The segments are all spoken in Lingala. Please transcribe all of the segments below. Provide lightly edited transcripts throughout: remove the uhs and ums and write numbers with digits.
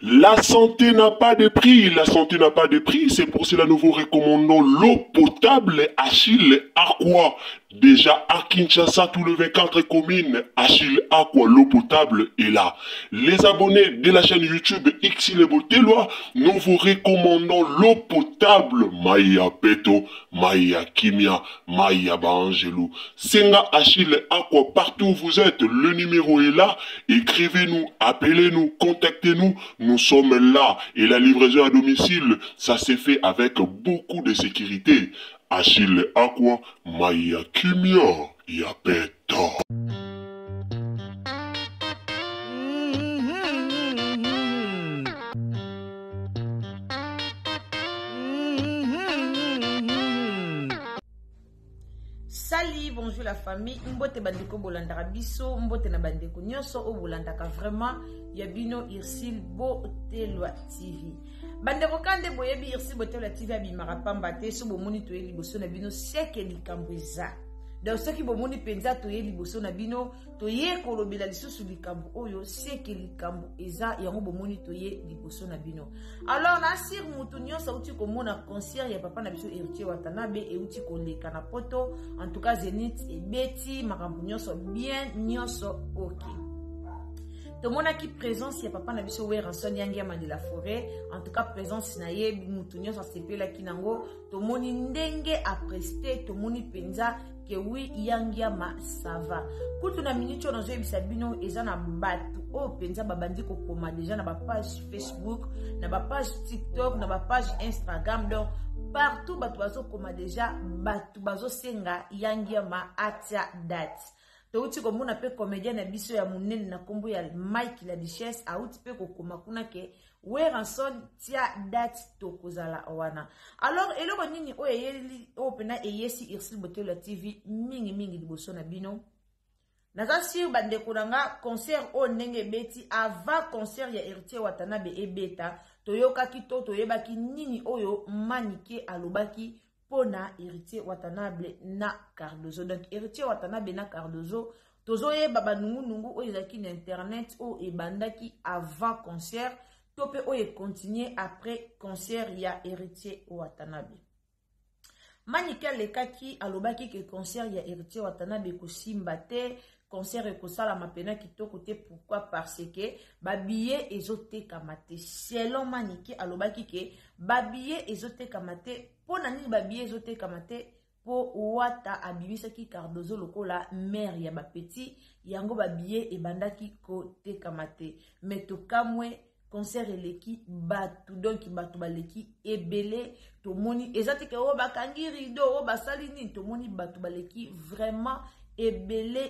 La santé n'a pas de prix, la santé n'a pas de prix, c'est pour cela que nous vous recommandons l'eau potable Achille Aqua. Déjà à Kinshasa, tous les 24 communes, Achille Aqua, l'eau potable est là. Les abonnés de la chaîne YouTube Xile Botelwa, nous vous recommandons l'eau potable Maya Peto, Maya Kimia, Maya Bangelou. Senga Achille Aqua, partout où vous êtes, le numéro est là. Écrivez-nous, appelez-nous, contactez-nous. Nous sommes là et la livraison à domicile, ça s'est fait avec beaucoup de sécurité. Achille Aqua, Maya Kimia, Yapeta. Salut, bonjour la famille. Mbote bandeko bolandaka biso, mbote na bandeko nyonso o bolandaka vraiment yabino Irsil Botelwa TV. Bandeko kande boyebi Irsil Botelwa TV abimaka pamba te so bomoni toye liboso na bino seke likambo eza. Donc soki bomoni penza toye liboso na bino toye kolobela lisusu likambo oyo seke likambo eza yango bomoni toye liboso na bino. Alors na sir mutu nyonso uti komona concert ya papa na biso Héritier Watanabe e uti koleka na poto en tout cas Zenith et Betty makambo nyonso bien nyonso OK. Tomona ki présence ya papa na biso Weranson Yangiama de la forêt, en tout cas présence na ye mutu nyonso sepela kinango tomoni ndenge a prester tomoni penza que oui Yangiama ça va. Kutu na minute on zo ebisa bino eza na batu o penza babandi ko koma déjà na ba page Facebook, na ba page TikTok, na ba page Instagram donc partout batu bazo koma déjà batu bazo senga Yangiama atia date. Touti komona pe comédien na biso ya munene na kombo ya Mike la Duchesse auti pe kokoma kuna ke Weranson tia date tokozala wana. Alors eloko nini o eyeli o pena eyesi Irsil Botelwa TV mingi liboso na bino. Naza sur bandeko nanga concert o ndenge beti avant concert ya Héritier Watanabe ebeta toyokaki to toyebaki nini oyo manike alobaki pona Héritier Watanabe na Cardozo. Donc Héritier Watanabe na Cardozo tozoye baba nungu o ezaki na internet o ebandaki avant concert tope o e continuer après concert ya Héritier Watanabe. Manika lekaki alobaki ke concert ya Héritier Watanabe ko simbate concert e kosala mapena kitoko te pourquoi parce que babiye ezote kamate selon Manike alobaki ke babiye ezote kamate pona nini babiye ezote kamate po wata abibisaki Cardozo lokola mère ya bapeti yango babiye ebandaki ko te kamate metokamwe concert eleki batu donc batu baleki ebele tomoni ezati ke o bakangi rido o basali nini tomoni batu baleki vraiment ebele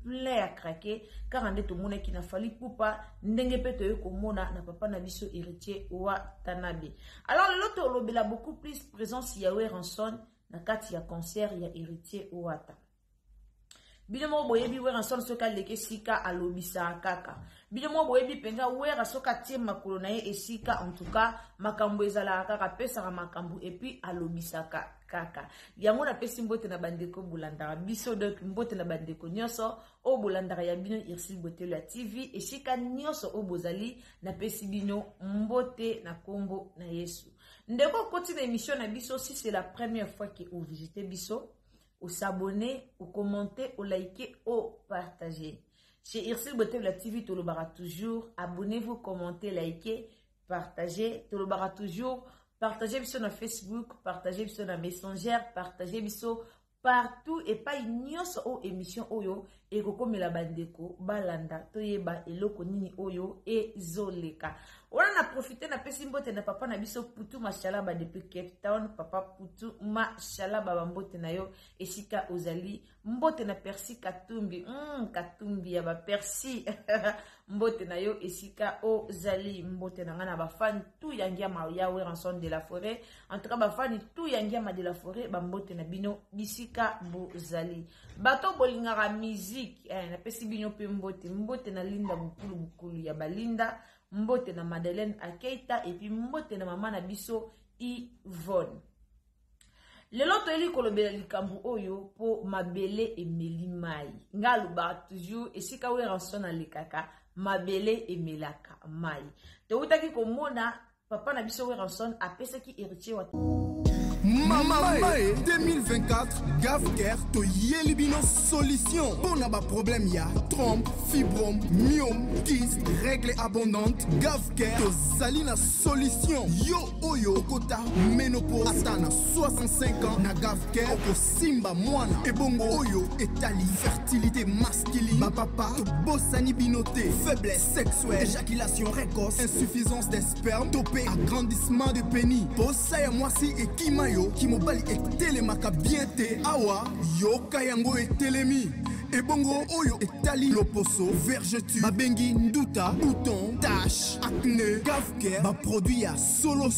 plein à craquer car ande tomona ki na fali pupa ndenge pe toye komona na papa na biso Héritier Watanabe. Alors le loto lobela beaucoup plus présence ya Weranson na kati ya concert ya Héritier Wata. Binomo boyebi Weranson soka leke sika alobisa kaka. Binomo boyebi penga wera soka tie makolo na ye esika en tout cas makambo ezala kaka pesa makambo et puis alobisa kaka. Yango na pesi mbote na bandeko bolandara biso donc mbote na bandeko nyonso o bolandara ya bino Irsil Botelwa TV esika nyonso o bozali na pesi bino mbote na kombo na Yesu. Ndeko continue émission na biso si c'est la première fois que vous visitez biso. Ou s'abonner, ou commenter, ou liker, ou partager. Chez Irsil Botelwa TV, tout le bara toujours. Abonnez-vous, commentez, likez, partagez. Tout le bara toujours. Partagez sur Facebook, partagez sur Messenger, partagez biso partout et pas ignos o émission oyo et koko mela bandeko balanda toyeba eloko nini oyo ezoleka. On a profité na pesi mbote na papa na biso putu mashalaba depuis Cape Town papa putu mashalaba bambote na yo esika ozali mbote na Persi Katumbi Katumbi ya ba Persi mbote na yo esika ozali mbote na ngana ba fan tout yangiama ya Weranson de la forêt en tout cas ba fan tout yangiama de la forêt ba mbote na bino bisika bozali bato bolingara musique na pesi bino pe mbote na Linda bukulu ya balinda mbote na Madeleine Akeita et puis mbote na mama na biso Yvonne. Lelo to eli kolobela likambo oyo po mabele emeli mai. Nga luba toujours esika Weranson na lekaka mabele emelaka mai. Toutaki komona papa na biso Weranson apesaki héritier wa Mama 2024 Gavker to yelibino solution. Pour n'a pas problème ya trompe, fibrome, myome, kyste, règle abondante. Gavker to salina solution. Yo oyo kota ménopause atana 65 ans na Gavker oko simba mwana. Ebongo oyo etali fertilité masculine. Ma papa to bossani binoté, faiblesse sexuelle, éjaculation précoce, insuffisance des spermes, topé agrandissement de pénis. Bossa ya mwasi et kimayo qui mobali etelemaka bien te awa yo kayango etelemi ebongo oyo etali loposo vergeture babengi nduta bouton tache acné Gavker ba produit ya solo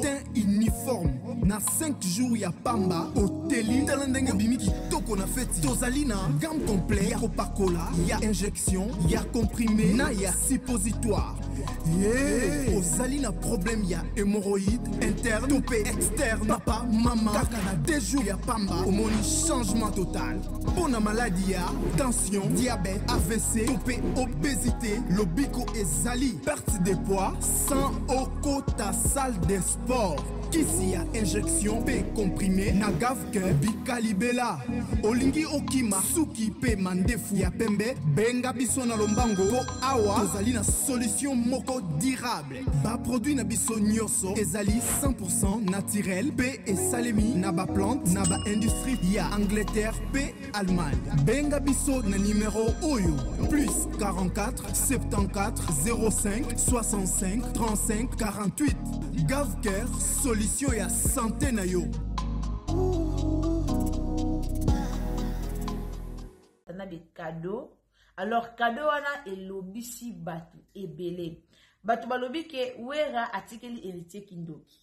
teint uniforme na 5 jours ya pamba oteli talendenge bimiki toko na feti tozali na gamme complet ya kopakola ya injection ya comprimé na ya suppositoire. Ozali na problème ya hémorroïde interne topé externe papa maman kaka na 2 jours ya pamba omoni changement total. Pour na maladie ya tension diabète AVC topé obésité lobiko ezali perte de poids sans okota salle de sport. Kisi ya injection pe comprimé na Gavker bikalibela olingi okima suki pe mandefu ya pembe benga biso na lombango po awa tozali na solution moko durable ba produit na biso nyonso ezali 100% naturel pe esalemi na ba plante na ba industrie ya Angleterre pe Allemagne. Benga biso na numéro oyo plus 44 74 05 65 35 48. Gavker solution ya santé na yo. Tana des cadeaux. Alors cadeau wana elobisi batu ebele. Batu balobi ke wera atikeli héritier kindoki.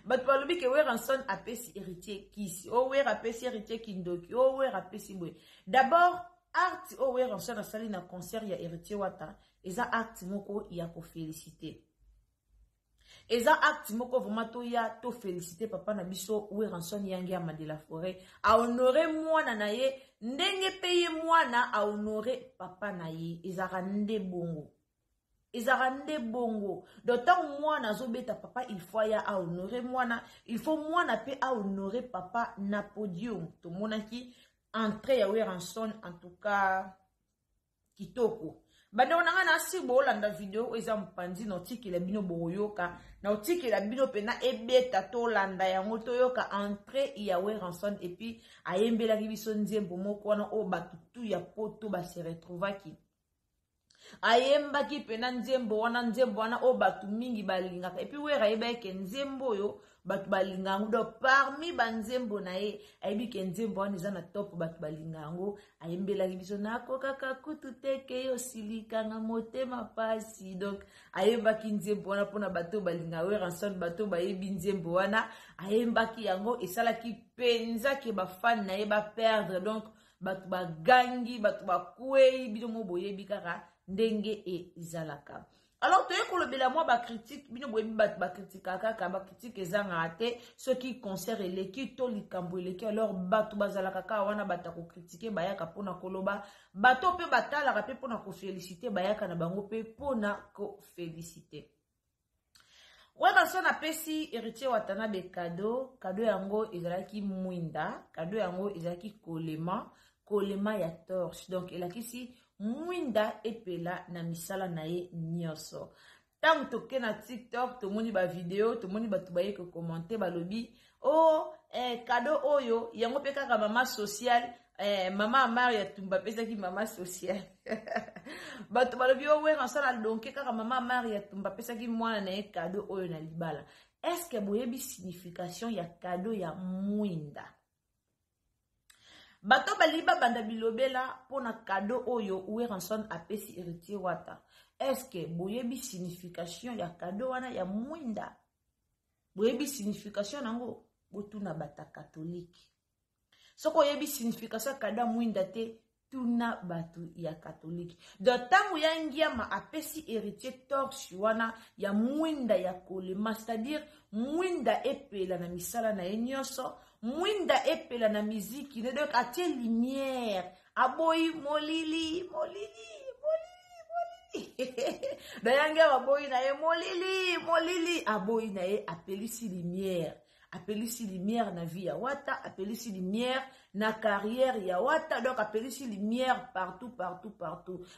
Batu balobi ke Weranson apesi héritier kisi. O wera apesi héritier kindoki. O wera apesi boy. D'abord art o Weranson asali na concert ya héritier wata. Eza art moko ya ko féliciter. Eza acte moko vraiment to ya to féliciter papa na biso Weranson yangi ama de la forêt a honorer mwana na ye ndenge paye mwana a honorer papa na ye ezara nde bongo d'autant mwana zobeta papa il faut ya a honorer mwana il faut mwana pe a honorer papa na podium to monaki entrée ya Weranson en tout cas kitoko. Bande on a si bolanda vidéo eza mpandi na otiki la bino boyoka na otiki la bino pena ebeta to landa ya moto yoka entrée ya Weranson et puis ayembela biso nzembo moko wana o batutu ya poto ba se retrouvaki ayemba ki pena nzembo wana o batu mingi balingaka et puis wera yebeke nzembo yo batu balingango do parmi banzembo na ye ayebi ke nzembo wana eza na top batu balingango ayembela biso nako kaka kutu teke yo silikanga motema pasi donc ayemba ki nzembo wana pona bato balinga Weranson bato bayebi nzembo wana ayemba ki yango esala ki penza ke ba fan na ye ba perdre donc batu bagangi batu bakwei bino mo boyebi kaka ndenge ezalaka. Alors tu ekolobela moi ba critique bino boyebi batu ba critique kaka ba critique ezanga ate ceux qui concert eleki to likambo eleki alors batu bazalaka kaka wana batako critiquer bayaka pona koloba bato pe batala pe pona ko féliciter bayaka na bango pe pona ko féliciter. Weranson apesi héritier watana be cadeau yango ezalaki mwinda cadeau yango ezalaki kolema ya torche donc elakisi mwinda epela na misala na ye nyoso. Tant toke na TikTok tomoni ba vidéo tomoni batu baye ko commenter balobi cadeau oyo yango pe kaka mama social mama Maria tumba pesa ki mama social batu balobi Weranson alonke kaka mama Maria tumba pesa ki mwana na ye cadeau oyo na libala. Est-ce que boyebi signification ya cadeau ya mwinda? Bato baliba banda bilobela pona cadeau oyo Weranson apesi héritier wata. Est-ce que boyebi signification ya cadeau wana ya mwinda? Boyebi signification nango botuna bata catholique. Soko yebi signification cadeau mwinda te tuna batu ya catholique. Donc tangu ya ngiama apesi héritier torche wana ya mwinda ya kolema, c'est-à-dire mwinda epela na misala na enyoso, mwinda epela na miziki, ne donc atie lumière, aboyi molili. Dayange aboyi na ye molili aboyi na ye apelisi lumière. Apelisi lumière na vie ya Wata, apelisi lumière na carrière ya Wata, donc apelisi lumière partout.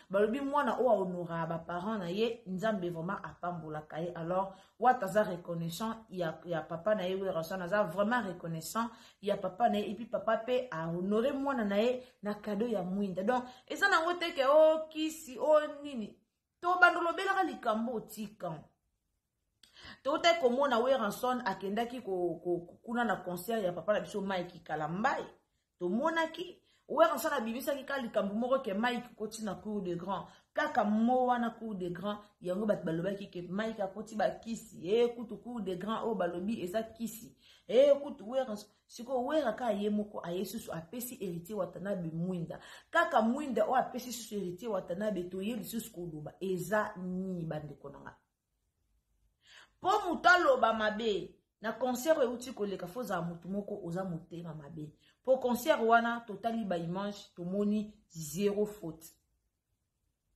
Balobi mwana o honora ba parents na ye, nzambe vraiment apambola kaye. Alors Wata za reconnaissant ya papa na ye we rasana za vraiment reconnaissant ya papa na ye, et puis papa pe a honoré mwana na ye na cadeau ya mwinda. Donc eza na ngote ke o kisi o nini to bandolo belaka likambo tika. Tote komona Weranson akendaki kuna na concert ya papa na biso Mike Kalambai. To monaki Weranson abibisa ki likambo moko ke Mike koti na cour de grand. Kaka mowa na cour de grand yango bat balobaki ke Mike akoti ba kisi. Kutu cour de grand o balobi eza kisi. Kutu Weranson siko weraka ye moko ayesusu apesi héritier Watanabe mwinda. Kaka mwinda o apesi susu héritier Watanabe to ye lisusu koduba eza ni bande konanga. Po mutalo ba mabe na concert euti koleka foza mutu moko oza mutema mabe. Po concert wana totali ba image tomoni zéro faute.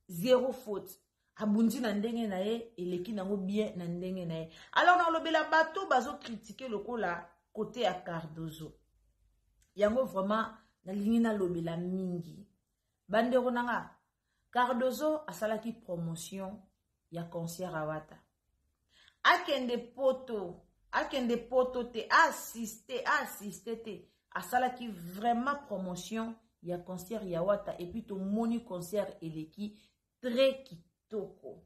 Zéro faute. Abundi na ndenge na ye eleki nango bien na ndenge na ye. Alors na lobela bato bazo critiquer lokola côté ya Cardozo. Yango vraiment na lingi na lobela mingi. Bandeko nanga Cardozo asalaki promotion ya concert a Wata. Akende poto te assiste te asalaki vraiment promotion ya concert ya Wata et puis to moni concert eleki très kitoko.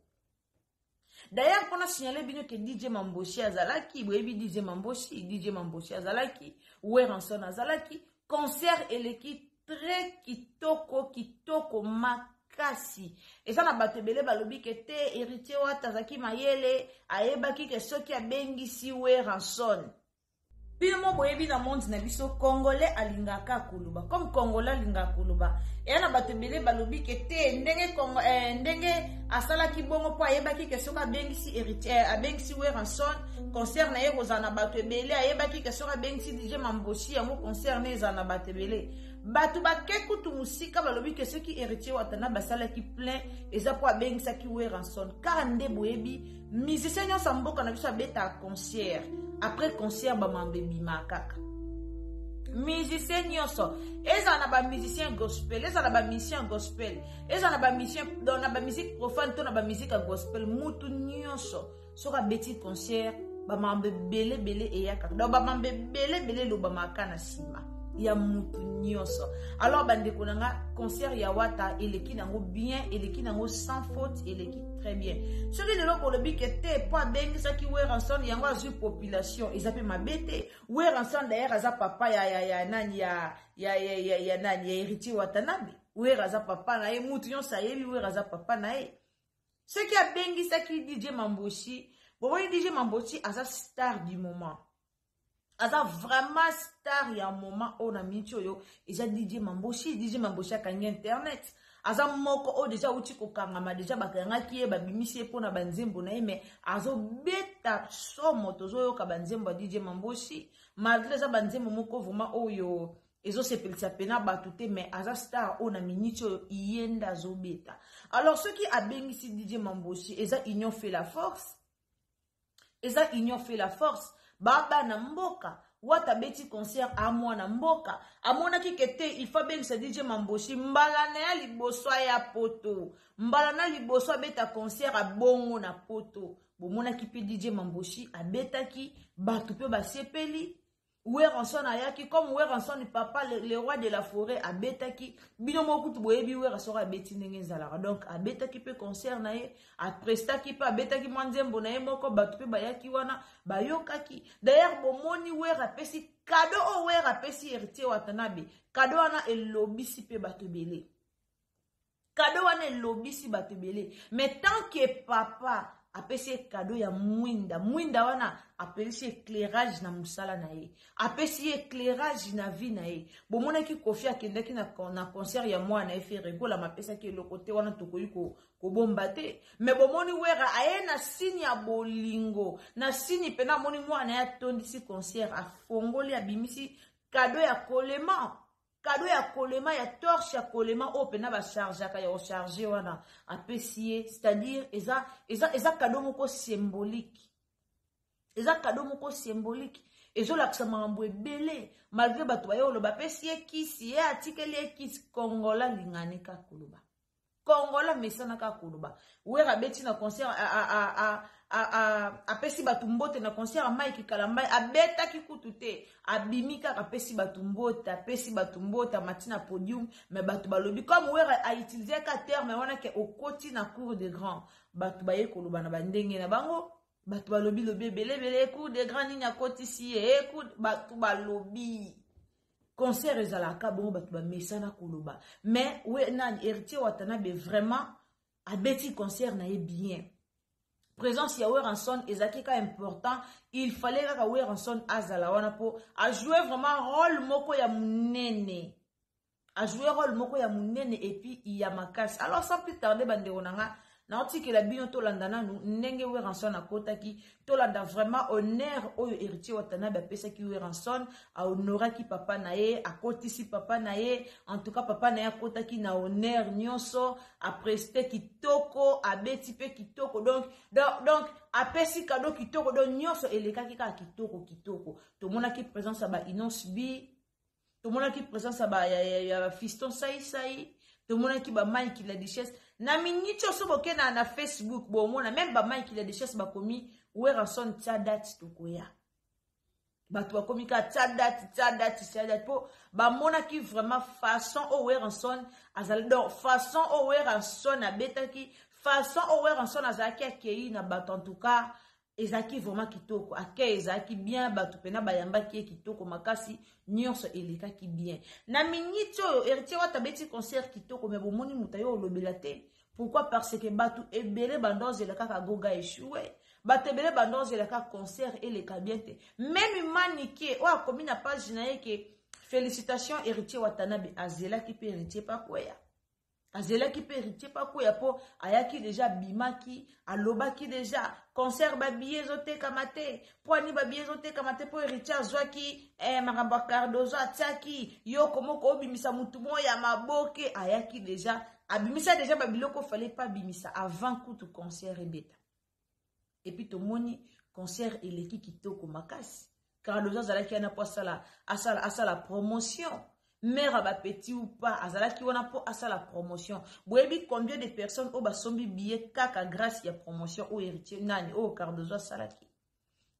D'ailleurs pour na signaler bino que DJ Mamboshi azalaki boyebi DJ Mamboshi azalaki Weranson azalaki concert eleki très kitoko makasi. Et ça na batebele balobi ke te héritier Wata zaki mayele ayebaki ke soki abengisi Weranson. Bimo boyebi na monde na biso Congolais alingaka kuluba. Comme Congolais alingaka kuluba. Et na batebele balobi ke te ndenge asalaki bongo po ayebaki ke soki abengisi héritier abengisi Weranson concert na ye kozana batebele ayebaki ke soki abengisi DJ Mamboshi yango concert na ezana batebele. Batu bake kutu musika balobi ke soki héritier Watana basalaki plein eza po abengisa ki Weranson. Car nde boyebi musicien nyonso mboka na biso abeta concert. Après concert ba mambe bima kaka. Musicien nyonso eza na ba musicien gospel, eza na ba musicien gospel, eza na ba musicien dans na ba musique profane to na ba musique gospel mutu nyonso soka beti concert ba mambe bele eyaka. Donc ba mambe bele lo ba makana sima ya mutu nyonso. Alors bandeko nanga concert ya Wata eleki nango bien, eleki nango sans faute, eleki très bien. Celui de l'autre le ke te po bengisa ki Weranson yango azu population ezape mabete. Weranson d'ailleurs aza papa ya nani ya héritier Watanabe. Weraza papa na ye mutu nyonso ayebi weraza papa na ye. Ce qui a bengisa ki DJ Mamboshi, bon DJ Mamboshi aza star du moment. Aza vraiment star ya moment on a micho yo eza DJ Mamboshi akangi internet. Aza moko o deja uti ko kangama deja bakanga kiye babimisi e pona banzembo na ye mais azo beta somo tozo yo ka banzembo DJ Mamboshi malgré za banzembo moko vraiment oyo ezo sepelisa pena batute mais aza star on a minicho yenda zo beta. Alors ceux qui a bengisi DJ Mamboshi eza union fait la force. Baba na mboka Wata beti concert amwa na mboka amona ki kete il faut bengisa DJ Mamboshi mbala na ya liboso ya poto mbala na liboso beta concert a bongo na poto bomona ki pe DJ Mamboshi abeta ki batu pe basepeli Weranson ayaki comme Weranson ni papa le roi de la forêt abeta ki bino moku tu boyebi Weranson abeti ndenge zalaka. Donc abeta ki pe concert na ye a presta ki pe abeta ki mwanzembo na ye moko batu pe bayaki wana bayokaki. D'ailleurs bomoni Wera pesi cadeau o Wera pesi héritier Watanabe cadeau wana elobisi pe batebele. Cadeau wana elobisi batebele. Mais tant que papa apesi cadeau ya mwinda wana apesi éclairage na musala na ye apesi éclairage na vie na ye bomona ki Kofi akendaki na concert ya mwana na efe regola mapesa ki lokote wana tokoyi ko bomba te mais bomoni Wera aye na signe ya bolingo na signe pena moni mwana ya tondisi concert afongoli abimisi cadeau ya kolema cadeau ya kolema ya torche ya kolema o pena ba charger ka ya recharger wana apesier, c'est-à-dire eza cadeau moko symbolique. Eza cadeau moko symbolique. Ezo laksa mambo ebele malgré bato ba yolo ba pesier kisi ya atikeli kisi kongola lingane ka kuluba. Kongola mesana ka kuluba. Wera beti na concert a pesi batumbote na concert Mike Kalambai abeta kikutute abimika ka pesi batumbote pesi batumbote matina podium mais batu balobi comme wera a utilisé ka terme wana ke okoti na cour de grand batu baye kuluba na bandenge na bango batu balobi lobi belebele cour de grand ninya koti si écoute batu balobi concert ezalaka bon batu ba mesana kuluba mais we na héritier Watanabe vraiment abeti concert na ye bien. Présence ya Weranson ezaki ka important, il fallait que Weranson azala wana po a jouer vraiment rôle moko ya munene. A jouer rôle moko ya munene et puis il y a makasi. Alors sans plus tarder bande onanga na otiki la bino to landana nu ndenge Weranson akotaki to landa vraiment honneur oyo héritier Watanabe apesa ki Weranson a honora ki papa na ye akotisi papa na ye en tout cas papa na ye akotaki na honneur nyonso a prester kitoko abeti pe kitoko donc apesi cadeau kitoko donc nyonso elekaki ka kitoko to mona ki présence ba Inonce B to mona ki présence ba ya fiston sai to mona ki ba Mike la Duchesse na minitio so boke na Facebook bo mona même ba Mike la Duchesse ba komi Weranson tsadati to koya batu bakomi ka tsadati po ba mona ki vraiment façon o Weranson azal donc façon o Weranson abetaki façon o Weranson azaki akei na batu en tout cas ezaki vraiment kitoko akei ezaki bien batu pena bayamba ki kitoko makasi nyonso eleka ki bien na minute oyo héritier Watabeti concert kitoko mais bomoni mutayo olobela te pourquoi parce que batu ebele bandoze eleka ka goga échoué batu ebele bandoze eleka concert eleka bien te même manike o akomi na page na ye ke félicitations héritier Watanabe azela ki pe héritier pakoya azela ki pe héritier pakoya po ayaki déjà bimaki alobaki déjà concert babiye zote kamate poani babiye zote kamate po héritier azwaki makambo Cardozo atiaki yo komoko obimisa mutu moya maboke ayaki déjà abimisa déjà babiloko fallait pas bimisa avant kutu concert ebeta et puis tomoni concert eleki kitoko makasi Cardozo azalaki ana po asala promotion mère ba petit ou pas azalaki wana po asala promotion boyebi combien de personnes o basombi billet kaka grâce ya promotion o héritier nani o Cardozo salaki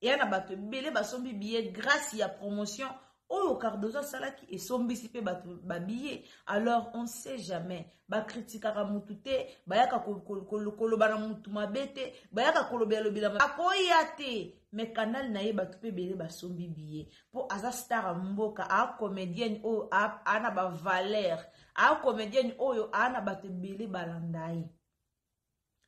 et ana bato belé basombi billet grâce ya promotion o Cardozo salaki et sombi sipe bato ba billet alors on sait jamais ba critikaka mutute bayaka koloba na mutu mabete bayaka kolobela lobela akoyate mais canal na ye bato pe belé basombi billet po aza star mboka a comédienne o ana ba valeur a comédienne oyo ana bato belé balandai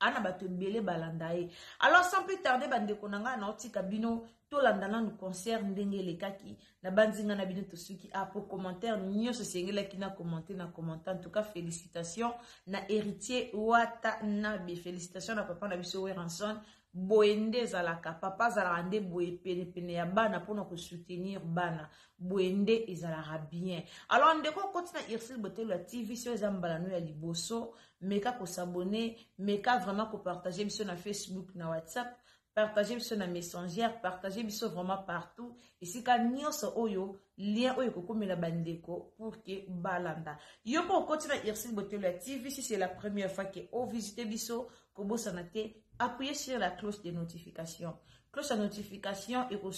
ana bato belé balandai alors sans plus tarder bande konanga na otika bino to landana no concert ndenge lekaki na banzinga na bino to suki a pour commentaire nyonso sengela ki na commenter en tout cas félicitations na héritier Watanabe félicitations na papa na biso Weranson boende zalaka papa zala ande boye pene ya bana pona ko soutenir bana boende ezala bien alors ndeko continue Irsil Botelo la TV sur ezambala no ya liboso meka ko s'abonner meka vraiment ko partager biso na Facebook na WhatsApp partager biso na Messenger partager biso vraiment partout ici ka nyonso oyo lien oyo kokomela bandeko pour que balanda yo ko continue Irsil Botelo la TV si c'est la première fois que vous visitez biso ko bosana te appuyez sur la cloche de notification. Cloche de notification et ko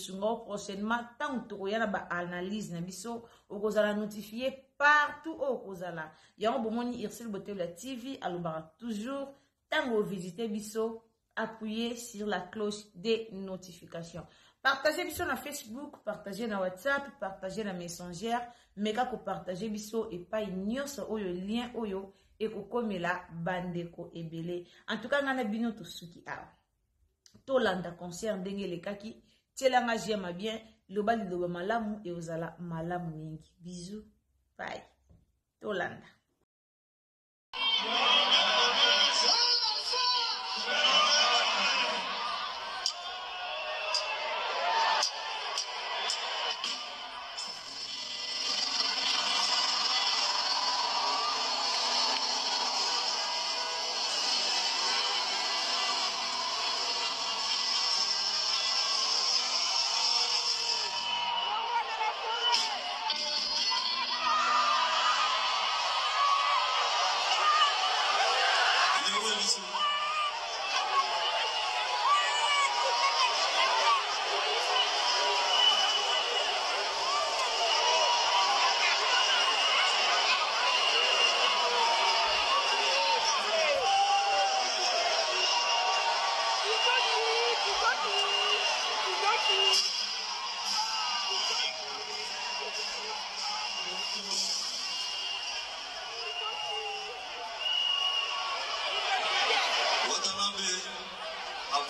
prochainement tant que tu ba analyse na biso o ko zala notifier partout au ko zala. Ya on bomoni Irsil Botelo la TV alobara toujours tant que visiter biso appuyez sur la cloche de notification. Partagez biso na Facebook, partagez na WhatsApp, partagez na Messenger, meka ko partager biso et pas nyonso oyo lien oyo et ko komela bandeko ebele. En tout cas ngana bino to suki awa. To landa concert ndenge lekaki, tielanga jema bien, loba liloba malamu et ozala malamu mingi. Bisous. Bye. To landa.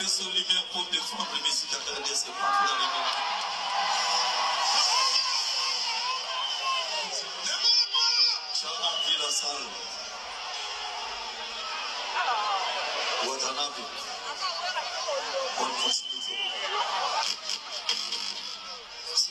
sur lumière pour défendre les musicateurs de ces partout dans les mondes. J'ai rempli la salle. Watanabe. Bonne facilité. Merci.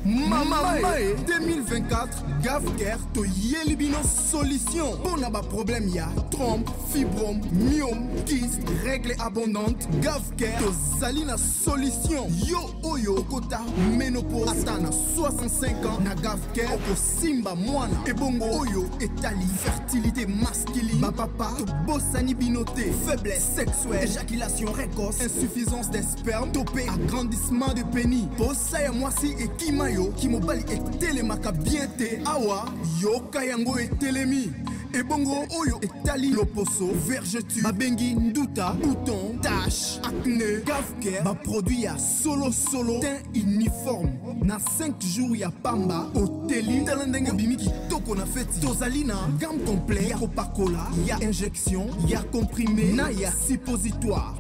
Mamae 2024 Gavker to yelibino solution. Pour n'a pas problème ya trompe, fibrome, myome, kyste, règle abondante. Gavker to zalina solution. Yo oyo kota ménopause atana 65 ans na Gavker oko simba mwana. Ebongo oyo etali fertilité masculine. Ma papa to bossani binoté, faiblesse sexuelle, éjaculation précoce, insuffisance des spermes, topé agrandissement de pénis. Bossa moi si et kimayo qui mobali et télémaka bien te awa yo kayango et télémi. Ebongo oyo etali loposo, vergeture, babengi nduta, bouton, tache, acné, Gavker, ba produit ya solo teint uniforme. Na 5 jours ya pamba, hôteli, talandenge bimiki toko na feti. Tozalina, gamme complet, ya copacola, ya injection, ya comprimé, na ya suppositoire.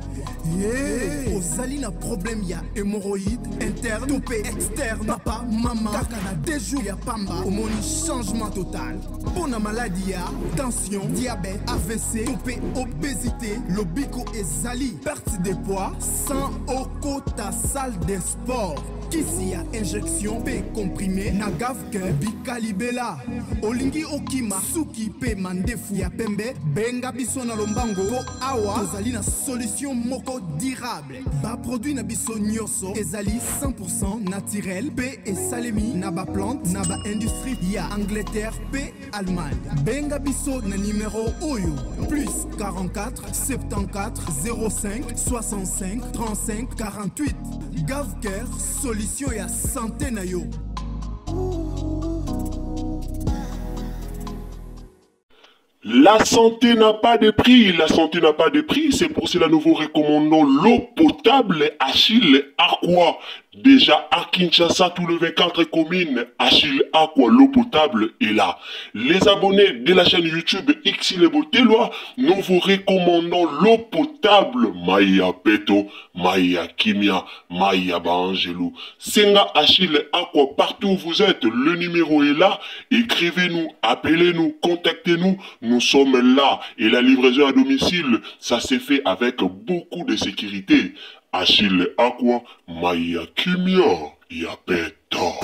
Yeah. Ozalina problème ya hémorroïde, interne, topé, externe, papa, maman, kaka na 2 jours ya pamba, omoni changement total. Bona maladie ya tension, diabète, AVC, topé, obésité, lobico et zali, perte de poids, sans oko ta salle de sport. kisi ya injection pe comprimé na Gavker Bicalibela olingi okima suki pe mandefu ya pembe benga biso na lombango po awa tozali na solution moko durable ba produit na biso nyonso ezali 100% naturel pe esalemi na ba plante na ba industrie ya Angleterre pe Allemagne benga biso na numéro oyo plus 44 74 05 65 35 48 Gavker solution ya santé na yo. La santé n'a pas de prix, la santé n'a pas de prix, c'est pour cela nous vous recommandons l'eau potable Achille Aqua. Déjà à Kinshasa, tout le 24 communes, Achille Aqua, l'eau potable est là. Les abonnés de la chaîne YouTube Xilebo Teloa, nous vous recommandons l'eau potable Maya Peto, Maya Kimia, Maya Bangelou. Senga Achille Aqua, partout où vous êtes, le numéro est là. Écrivez-nous, appelez-nous, contactez-nous. Nous sommes là et la livraison à domicile, ça s'est fait avec beaucoup de sécurité. Achille Aqua, Maya Kimia, Yapeto.